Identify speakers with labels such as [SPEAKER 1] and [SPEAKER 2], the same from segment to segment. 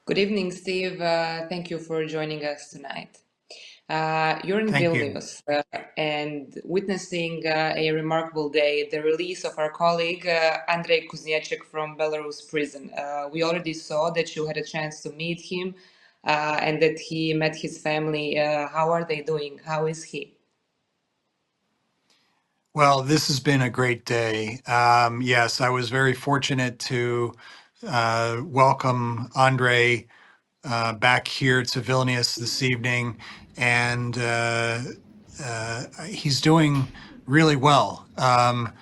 [SPEAKER 1] Good evening, Steve. Thank you for joining us tonight. You're in
[SPEAKER 2] Thank you.
[SPEAKER 1] Vilnius and witnessing a remarkable day, the release of our colleague Andrey Kuznechyk from Belarus prison. We already saw that you had a chance to meet him and that he met his family. How are they doing? How is he?
[SPEAKER 2] Well, this has been a great day. Yes, I was very fortunate to welcome Andrei back here to Vilnius this evening, and he's doing really well. And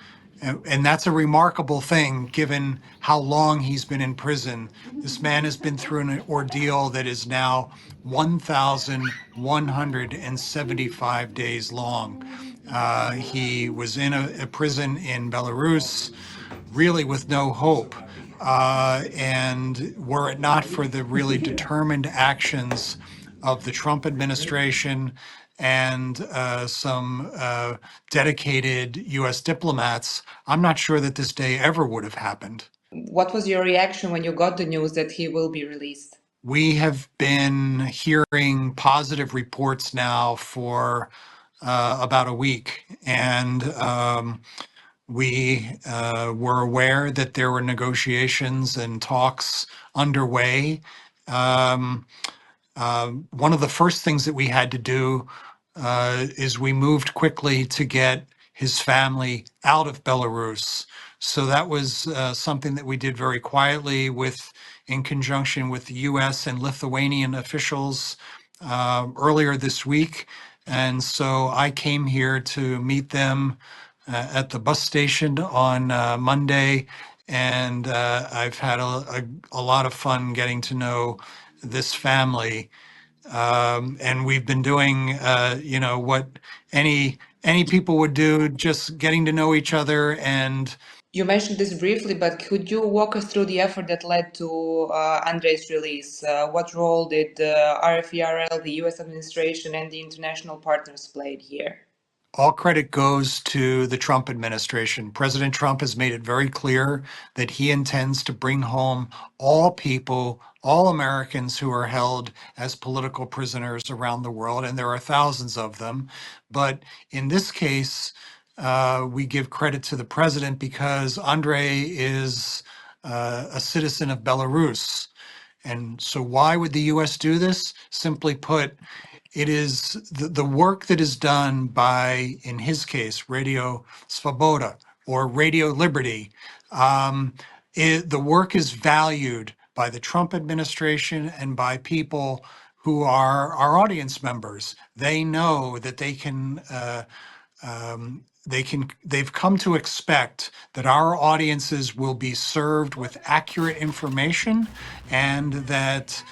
[SPEAKER 2] that's a remarkable thing given how long he's been in prison. This man has been through an ordeal that is now 1,175 days long. He was in a prison in Belarus, really with no hope. And were it not for the really determined actions of the Trump administration and some dedicated US diplomats, I'm not sure that this day ever would have happened.
[SPEAKER 1] What was your reaction when you got the news that he will be released?
[SPEAKER 2] We have been hearing positive reports now for about a week, and we were aware that there were negotiations and talks underway. One of the first things that we had to do is we moved quickly to get his family out of Belarus. So that was something that we did very quietly in conjunction with the US and Lithuanian officials earlier this week. And so I came here to meet them at the bus station on Monday, and I've had a lot of fun getting to know this family. And we've been doing, what any people would do, just getting to know each other. And
[SPEAKER 1] You mentioned this briefly, but could you walk us through the effort that led to Andrei's release? What role did RFE, the US administration, and the international partners played here?
[SPEAKER 2] all credit goes to the Trump administration. President Trump has made it very clear that he intends to bring home all people, all Americans who are held as political prisoners around the world, and there are thousands of them. But in this case, we give credit to the president because Andrei is a citizen of Belarus. And so why would the US do this? Simply put, it is the work that is done by, in his case, Radio Svoboda or Radio Liberty. The work is valued by the Trump administration and by people who are our audience members. They know that they've come to expect that our audiences will be served with accurate information, and that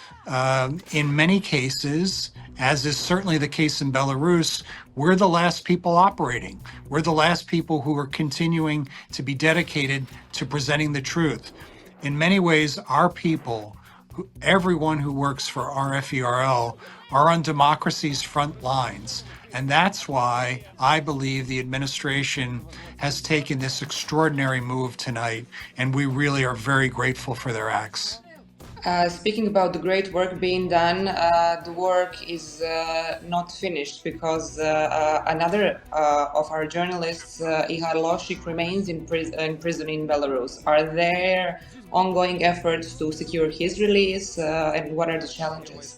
[SPEAKER 2] in many cases, as is certainly the case in Belarus, we're the last people operating. We're the last people who are continuing to be dedicated to presenting the truth. In many ways, our people, everyone who works for RFERL, are on democracy's front lines. And that's why I believe the administration has taken this extraordinary move tonight, and we really are very grateful for their acts.
[SPEAKER 1] Speaking about the great work being done, the work is not finished because another of our journalists, Ihar Loshik, remains in prison in Belarus. Are there ongoing efforts to secure his release, and what are the challenges?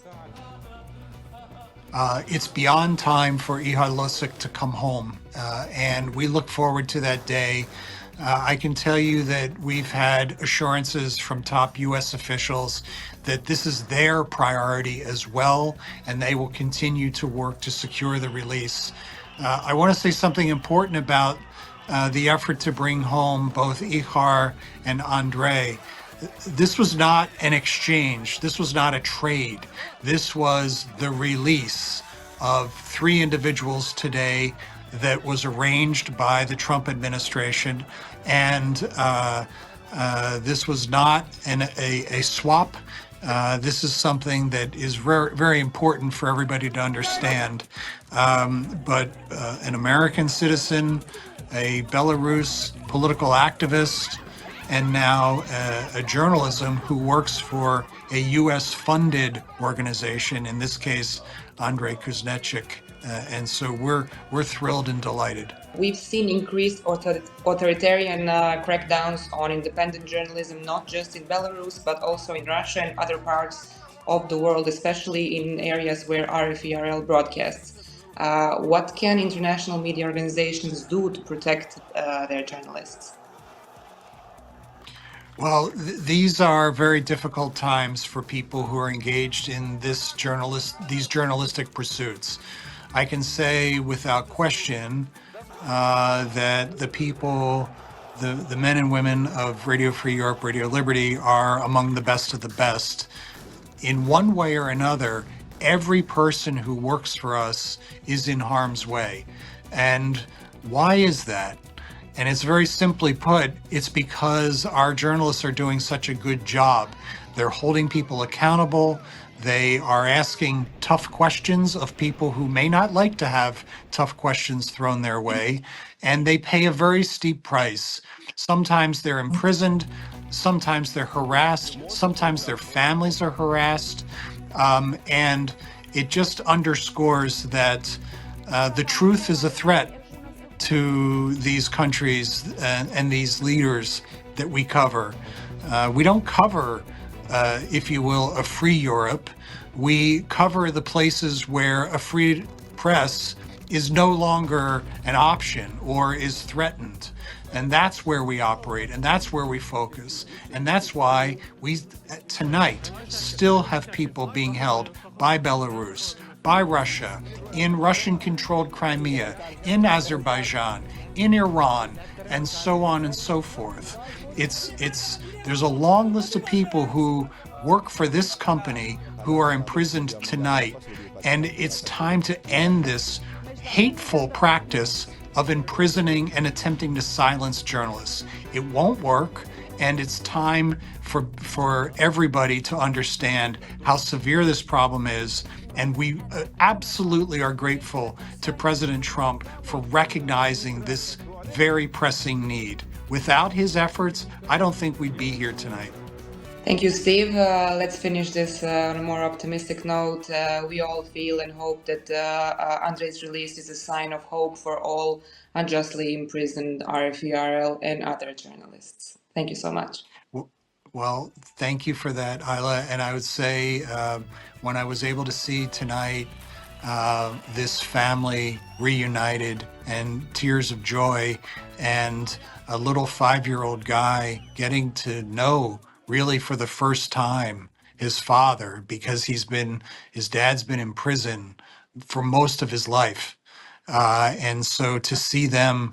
[SPEAKER 2] It's beyond time for Ihar Loshik to come home, and we look forward to that day. I can tell you that we've had assurances from top U.S. officials that this is their priority as well, and they will continue to work to secure the release. I want to say something important about the effort to bring home both Ihar and Andrei. This was not an exchange. This was not a trade. This was the release of 3 individuals today that was arranged by the Trump administration. And this was not a swap. This is something that is very, very important for everybody to understand. But an American citizen, a Belarus political activist, and now a journalism who works for a US-funded organization, in this case, Andrey Kuznechyk. And so we're thrilled and delighted.
[SPEAKER 1] We've seen increased authoritarian crackdowns on independent journalism, not just in Belarus, but also in Russia and other parts of the world, especially in areas where RFE broadcasts. What can international media organizations do to protect their journalists?
[SPEAKER 2] Well, these are very difficult times for people who are engaged in these journalistic pursuits. I can say without question that the people, the men and women of Radio Free Europe, Radio Liberty are among the best of the best. In one way or another, every person who works for us is in harm's way. And why is that? And it's very simply put, it's because our journalists are doing such a good job. They're holding people accountable. They are asking tough questions of people who may not like to have tough questions thrown their way. And they pay a very steep price. Sometimes they're imprisoned. Sometimes they're harassed. Sometimes their families are harassed. And it just underscores that the truth is a threat to these countries and these leaders that we cover. We don't cover, if you will, a free Europe. We cover the places where a free press is no longer an option or is threatened. And that's where we operate, and that's where we focus. And that's why we, tonight, still have people being held by Belarus, by Russia, in Russian-controlled Crimea, in Azerbaijan, in Iran, and so on and so forth. There's a long list of people who work for this company who are imprisoned tonight, and it's time to end this hateful practice of imprisoning and attempting to silence journalists. It won't work, and it's time for everybody to understand how severe this problem is. And we absolutely are grateful to President Trump for recognizing this very pressing need. Without his efforts, I don't think we'd be here tonight.
[SPEAKER 1] Thank you, Steve. Let's finish this on a more optimistic note. We all feel and hope that Andrei's release is a sign of hope for all unjustly imprisoned RFE and other journalists. Thank you so much.
[SPEAKER 2] Well, thank you for that, Isla. And I would say when I was able to see tonight this family reunited and tears of joy, and a little 5-year-old guy getting to know really for the first time his father, because his dad's been in prison for most of his life. And so to see them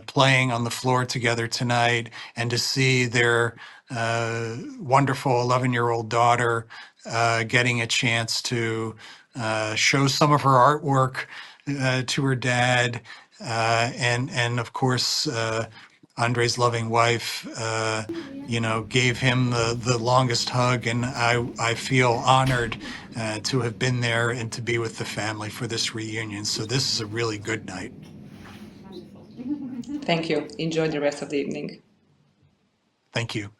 [SPEAKER 2] playing on the floor together tonight, and to see their wonderful 11-year-old daughter getting a chance to show some of her artwork to her dad, and of course Andrei's loving wife, gave him the longest hug, and I feel honored to have been there and to be with the family for this reunion. So this is a really good night.
[SPEAKER 1] Thank you. Enjoy the rest of the evening.
[SPEAKER 2] Thank you.